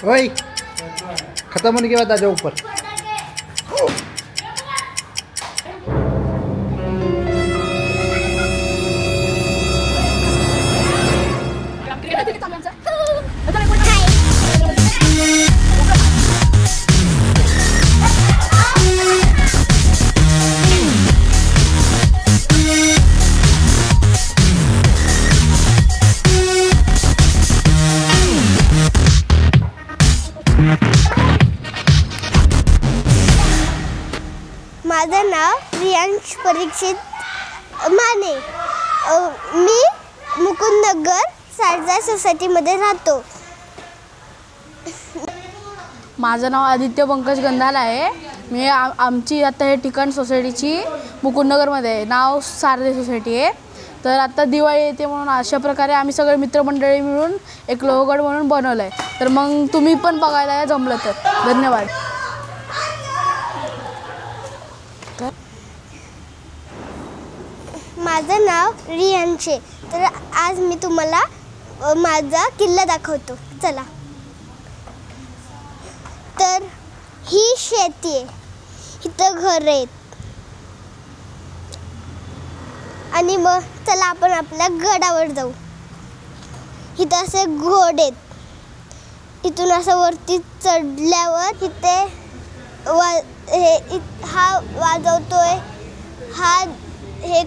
ओए खत्म होने के बाद आ जाओ ऊपर। माझं नाव प्रियांश परीक्षित माने। मी मुकुंदनगर सारजा सोसायटीमध्ये राहतो। माझं नाव आदित्य पंकज गंधाल आहे। मी आमची आता हे ठिकाण सोसायटीची मुकुंदनगरमध्ये आहे, नाव सारजा सोसायटी आहे। तर आता दिवाळी येते म्हणून अशा प्रकारे आम्ही सगळे मित्रमंडळी मिळून एक लोहगड म्हणून बनवलं आहे। तर मग तुम्ही पण बघायला या जमलं तर। धन्यवाद। माझं नाव रियांशे। तर आज मी तुम्हाला माझा किल्ला दाखवतो, चला। तर ही शेती आहे, इथं घर आहेत आणि मग चला आपण आपल्या गडावर जाऊ। इथं असे घोडे आहेत, इथून असं वरती चढल्यावर इथे हा वाजवतोय, हा हे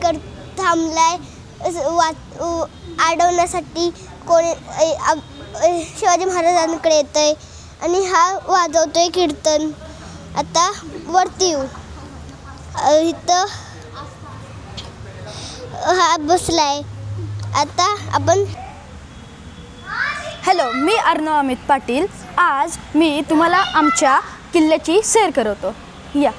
थांबलाय अडवण्यासाठी। कोण शिवाजी महाराजांकडे येतंय आणि हा वाजवतोय कीर्तन। आता वरती येऊ, इथं हा बसलाय। आता आपण हॅलो, मी अर्णव अमित पाटील। आज मी तुम्हाला आमच्या किल्ल्याची सैर करवतो, या।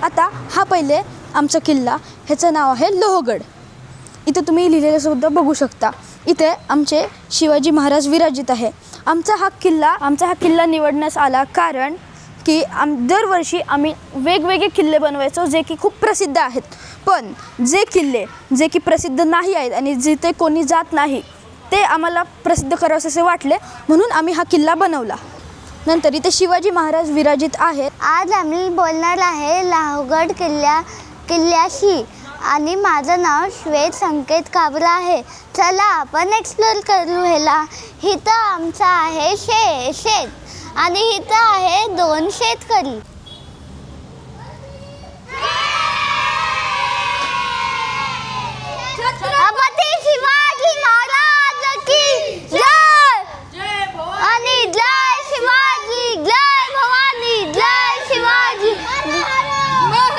आता हा पहिले आमचा किल्ला, ह्याचं नाव आहे लोहगड। इथे तुम्ही लिहिलेलं सुद्धा बघू शकता। इथे आमचे शिवाजी महाराज विराजित आहे। आमचा हा किल्ला निवडण्यास आला कारण की दरवर्षी आम्ही वेगवेगळे किल्ले बनवायचो जे की खूप प्रसिद्ध आहेत। पण जे किल्ले जे की प्रसिद्ध नाही आहेत आणि जिथे कोणी जात नाही ते आम्हाला प्रसिद्ध करावेसे असे वाटले, म्हणून आम्ही हा किल्ला बनवला। नंतर इथे शिवाजी महाराज विराजित आहेत। आज आम्ही बोलणार आहे लोहगड किल्ल्याशी आणि माझं नाव श्वेत संकेत काबरा आहे। चला आपण एक्सप्लोर करू ह्याला। इथं आमचं आहे शेत आणि इथं आहे 2 शेतकरी। छत्रपती शिवाजी महाराज की जय आणि जय शिवाजी, जय भवानी, जय शिवाजी। हर हर